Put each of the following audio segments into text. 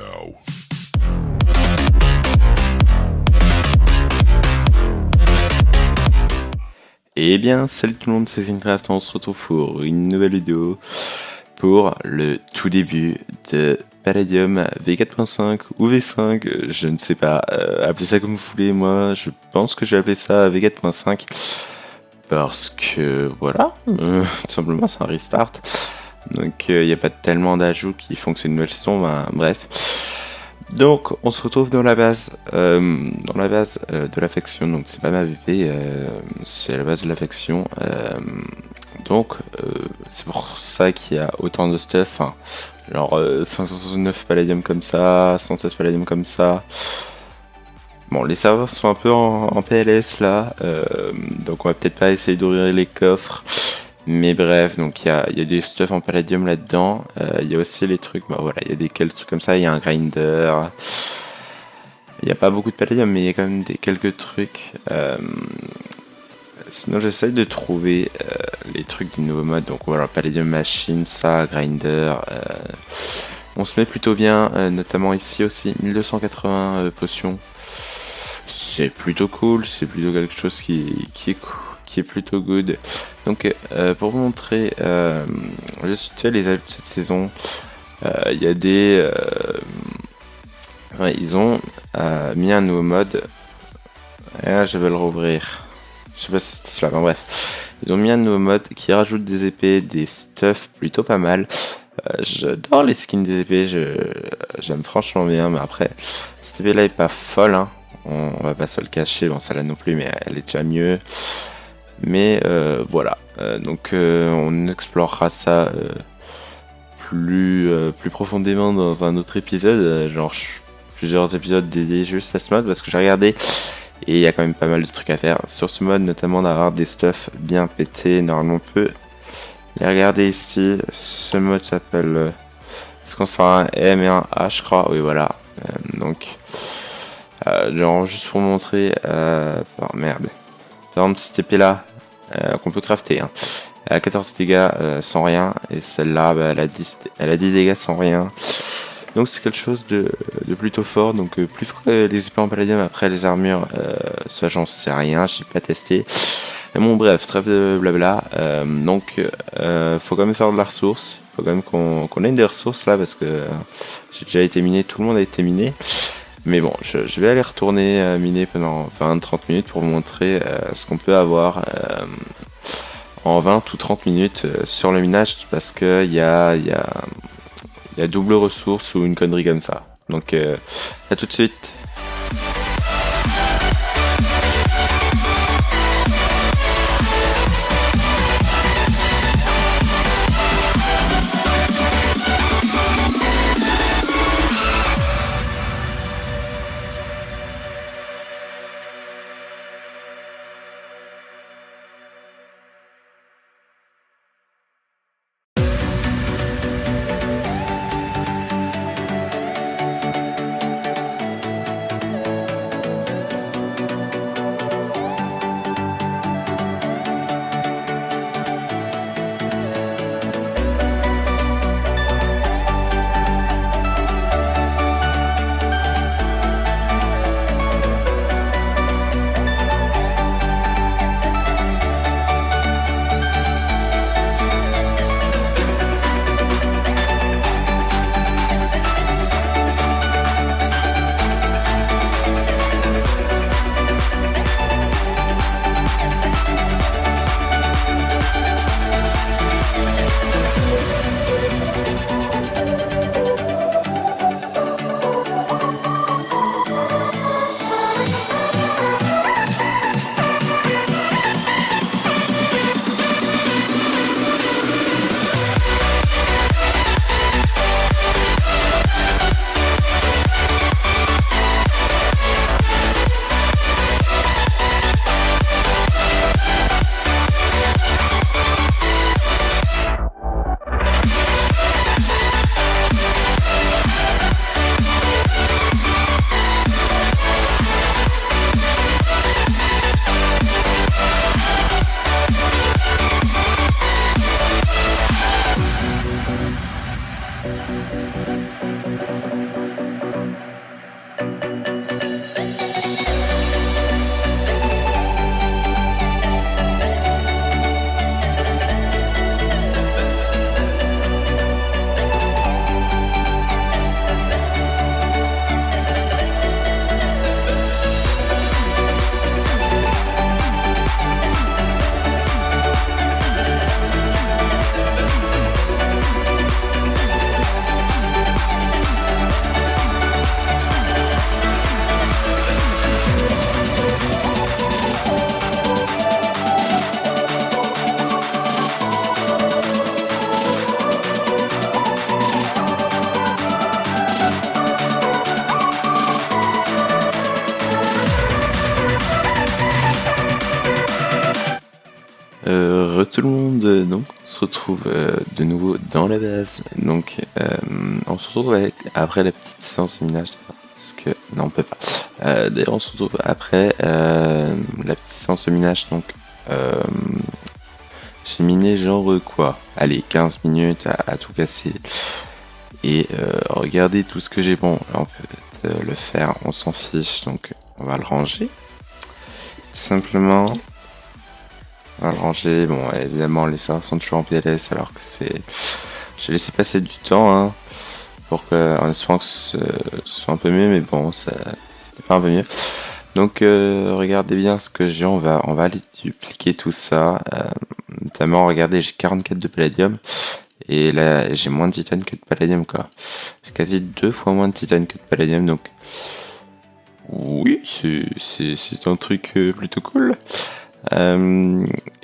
now. Eh bien, salut tout le monde, c'est Zinecraft, on se retrouve pour une nouvelle vidéo pour le tout début de Palladium V4.5 ou V5, je ne sais pas, appelez ça comme vous voulez, moi je pense que je vais appeler ça V4.5 parce que voilà, tout simplement c'est un restart, donc il n'y a pas tellement d'ajouts qui font que c'est une nouvelle saison, ben, bref. Donc on se retrouve dans la base, de la faction, donc c'est pas ma VP, c'est la base de la faction, donc c'est pour ça qu'il y a autant de stuff, hein. Genre 569 palladium comme ça, 116 palladium comme ça. Bon, les serveurs sont un peu en PLS là, donc on va peut-être pas essayer d'ouvrir les coffres. Mais bref, donc il y a des stuff en palladium là-dedans. Il y a aussi les trucs, bah voilà, il y a quelques trucs comme ça, il y a un grinder. Il n'y a pas beaucoup de palladium, mais il y a quand même quelques trucs. Sinon j'essaye de trouver les trucs du nouveau mode. Donc voilà, palladium machine, ça, grinder. On se met plutôt bien, notamment ici aussi, 1280 potions. C'est plutôt cool, c'est plutôt quelque chose qui est plutôt good. Donc pour vous montrer juste les ajouts de cette saison, il y a des ouais, ils ont mis un nouveau mode. Et je vais le rouvrir. Je sais pas si c'est cela, mais bref. Ils ont mis un nouveau mode qui rajoute des épées, des stuff plutôt pas mal. J'adore les skins des épées, j'aime franchement bien, mais après, cette épée là est pas folle, hein. On va pas se le cacher, bon ça là non plus, mais elle est déjà mieux. Mais voilà, donc on explorera ça plus profondément dans un autre épisode, genre plusieurs épisodes dédiés juste à ce mode, parce que j'ai regardé et il y a quand même pas mal de trucs à faire sur ce mode, notamment d'avoir des stuff bien pétés. Normalement on peut les regarder ici. Ce mode s'appelle est-ce qu'on se fera un M et un H, je crois, oui voilà. Donc genre juste pour montrer oh, merde, par exemple cette épée là qu'on peut crafter, hein. Elle a 14 dégâts sans rien, et celle-là bah, elle a 10 dégâts sans rien. Donc c'est quelque chose de plutôt fort, donc plus fort que les épées en palladium. Après les armures, ça j'en sais rien, j'ai pas testé. Mais bon bref, trêve de blabla, donc faut quand même faire de la ressource, faut quand même qu'on ait des ressources là, parce que j'ai déjà été miné, tout le monde a été miné. Mais bon, je vais aller retourner miner pendant 20-30 minutes pour vous montrer ce qu'on peut avoir en 20 ou 30 minutes sur le minage, parce que il y a double ressource ou une connerie comme ça. Donc à tout de suite. retrouve de nouveau dans la base. Donc on se retrouve après la petite séance de minage. Parce que non, on peut pas. D'ailleurs, on se retrouve après la petite séance de minage. Donc j'ai miné genre quoi? Allez, 15 minutes à tout casser. Et regardez tout ce que j'ai. Bon, là on peut le faire, on s'en fiche. Donc on va le ranger. Tout simplement. On va le ranger. Bon, évidemment, les serveurs sont toujours en PLS alors que c'est. J'ai laissé passer du temps hein, pour que, en espérant que ce soit un peu mieux, mais bon, c'était pas un peu mieux. Donc, regardez bien ce que j'ai. On va aller dupliquer tout ça. Notamment, regardez, j'ai 44 de palladium. Et là, j'ai moins de titane que de palladium, quoi. J'ai quasi 2 fois moins de titane que de palladium, donc. Oui, c'est un truc plutôt cool.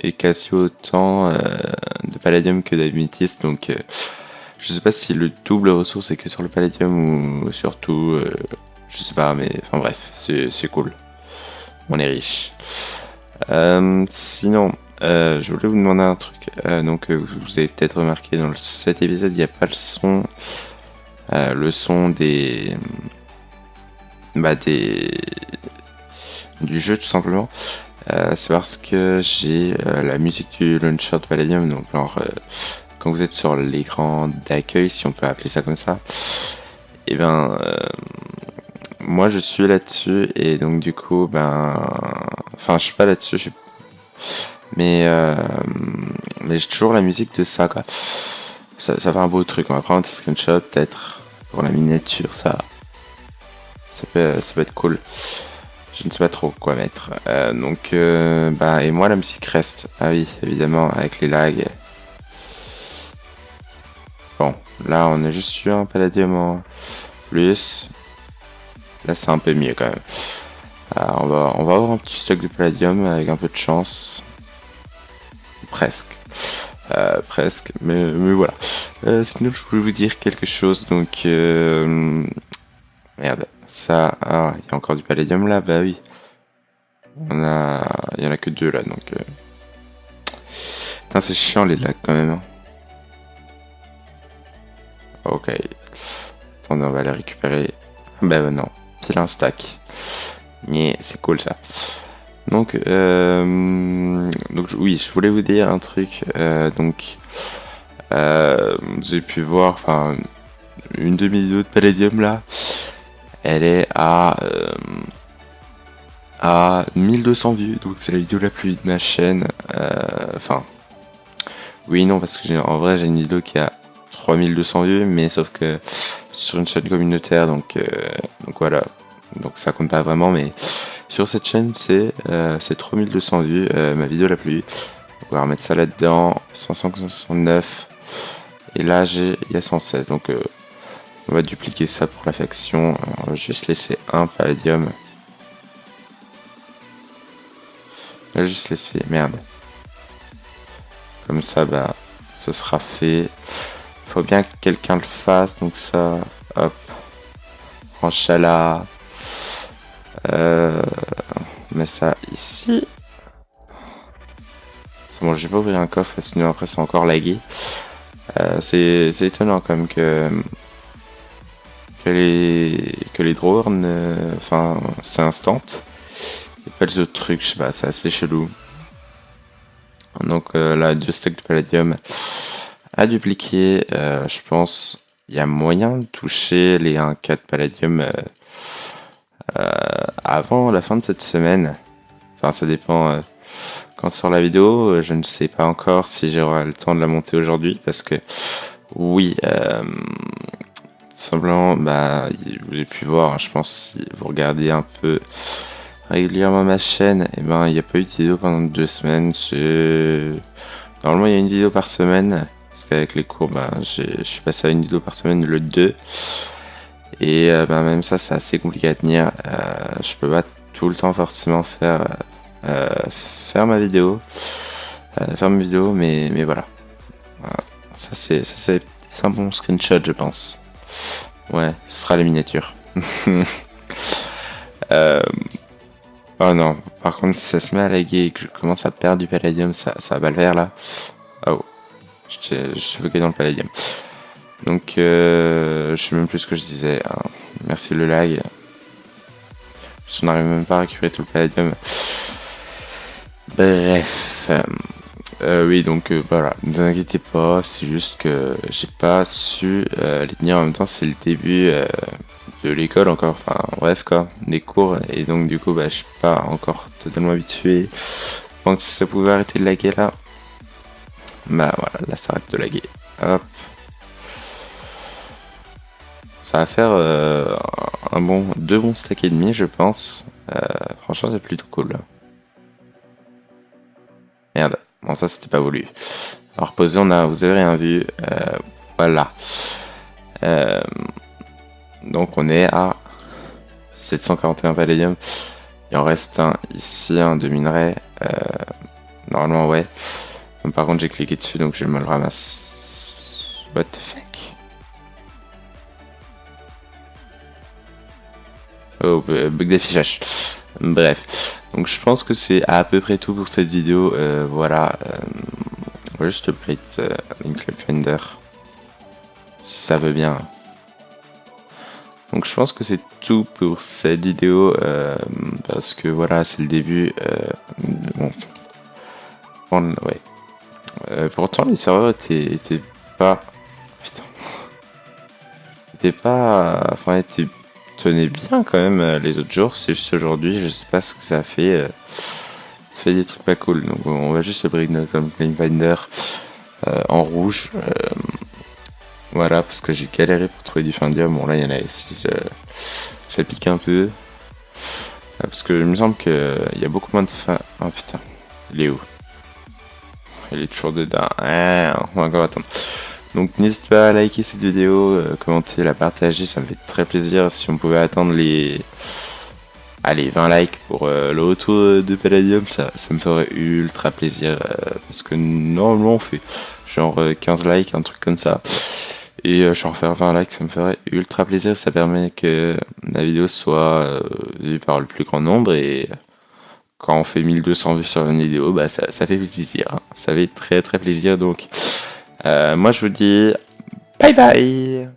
Et quasi autant de palladium que d'améthyste, donc je sais pas si le double ressource est que sur le palladium ou surtout, je sais pas, mais enfin bref, c'est cool. On est riche. Sinon, je voulais vous demander un truc. Donc, vous avez peut-être remarqué dans cet épisode, il n'y a pas le son des du jeu tout simplement. C'est parce que j'ai la musique du launcher de Palladium, donc genre quand vous êtes sur l'écran d'accueil, si on peut appeler ça comme ça, et ben moi je suis là-dessus et donc du coup enfin je suis pas là-dessus, mais j'ai toujours la musique de ça quoi. Ça fait un beau truc. On va prendre un screenshot peut-être pour la miniature, ça peut être cool. Je ne sais pas trop quoi mettre. Donc, et moi la musique reste. Ah oui, évidemment, avec les lags. Bon, là on a juste eu un palladium en plus. Là c'est un peu mieux quand même. On va avoir un petit stock de palladium avec un peu de chance. Presque. Presque, mais voilà. Sinon je voulais vous dire quelque chose. Donc, merde. Ça, il y a encore du palladium là, bah oui. Il y en a que 2 là, donc. Putain, c'est chiant les lags quand même. Ok. Attendez, on va les récupérer. Bah non, pile un stack. Mais c'est cool ça. Donc oui, je voulais vous dire un truc. Vous avez pu voir, enfin, une demi-vidéo de Palladium là. Elle est à 1200 vues, donc c'est la vidéo la plus vue de ma chaîne. Enfin, oui, non, parce que en vrai j'ai une vidéo qui a 3200 vues, mais sauf que sur une chaîne communautaire, donc voilà, donc ça compte pas vraiment, mais sur cette chaîne c'est 3200 vues, ma vidéo la plus vue. On va remettre ça là-dedans, 569, et là il y a 116, donc on va dupliquer ça pour la faction. On va juste laisser un palladium. On va juste laisser, merde. Comme ça, ce sera fait. Faut bien que quelqu'un le fasse, donc ça, hop. Ranchala. Mets ça ici. C'est bon, j'ai pas ouvert un coffre, sinon après c'est encore lagué. C'est étonnant quand même que les drawers, enfin, c'est instant. Et pas les autres trucs, je sais pas, c'est assez chelou. Donc là, 2 stocks de palladium à dupliquer. Je pense il y a moyen de toucher les 1K de palladium avant la fin de cette semaine. Enfin, ça dépend quand sort la vidéo. Je ne sais pas encore si j'aurai le temps de la monter aujourd'hui parce que oui, simplement, vous avez pu voir, hein, je pense si vous regardez un peu régulièrement ma chaîne, et il n'y a pas eu de vidéo pendant 2 semaines. Normalement il y a une vidéo par semaine, parce qu'avec les cours, je suis passé à une vidéo par semaine le 2. Et même ça c'est assez compliqué à tenir. Je peux pas tout le temps forcément faire ma vidéo. Mais voilà. Ça c'est un bon screenshot je pense. Ouais, ce sera la miniature. Oh non, par contre si ça se met à laguer et que je commence à perdre du palladium, ça va pas le faire là. Oh. Je suis bloqué dans le palladium. Donc, je sais même plus ce que je disais. Hein. Merci le lag. Je n'arrive même pas à récupérer tout le palladium. Bref. Oui, donc voilà, ne vous inquiétez pas, c'est juste que j'ai pas su les tenir en même temps, c'est le début de l'école encore, enfin bref quoi, des cours, et donc du coup, bah, je suis pas encore totalement habitué. Donc ça pouvait arrêter de laguer là, bah voilà, là ça arrête de laguer. Hop. Ça va faire deux bons stacks et demi, je pense. Franchement, c'est plutôt cool. Merde, bon ça c'était pas voulu. Alors posé, vous avez rien vu. Voilà. Donc on est à 741 palladium. Il en reste un ici, un de minerai. Normalement ouais. Donc, par contre j'ai cliqué dessus donc je me le ramasse. What the fuck? Oh, bug d'affichage. Bref. Donc je pense que c'est à peu près tout pour cette vidéo. Voilà. On va juste update Link Finder. Si ça veut bien. Donc je pense que c'est tout pour cette vidéo. Parce que voilà, c'est le début. Bon. Ouais. Pourtant les serveurs étaient pas. Putain. Étaient pas. Enfin, tenaient bien quand même les autres jours. C'est juste aujourd'hui, je sais pas ce que ça a fait. Ça fait des trucs pas cool. Donc on va juste le break comme Flame Finder en rouge. Voilà, parce que j'ai galéré pour trouver du Findium. Bon là il y en a 6. J'ai piqué un peu. Parce que il me semble qu'il y a beaucoup moins de fin. Oh putain, il est où? Il est toujours dedans. On va encore attendre. Donc n'hésite pas à liker cette vidéo, commenter, la partager, ça me fait très plaisir. Si on pouvait attendre les 20 likes pour le retour de Palladium, ça me ferait ultra plaisir. Parce que normalement on fait genre 15 likes, un truc comme ça. Et je vais en faire 20 likes, ça me ferait ultra plaisir. Ça permet que la vidéo soit vue par le plus grand nombre. Et quand on fait 1200 vues sur une vidéo, bah ça fait plaisir. Hein. Ça fait très très plaisir. Donc moi je vous dis bye bye.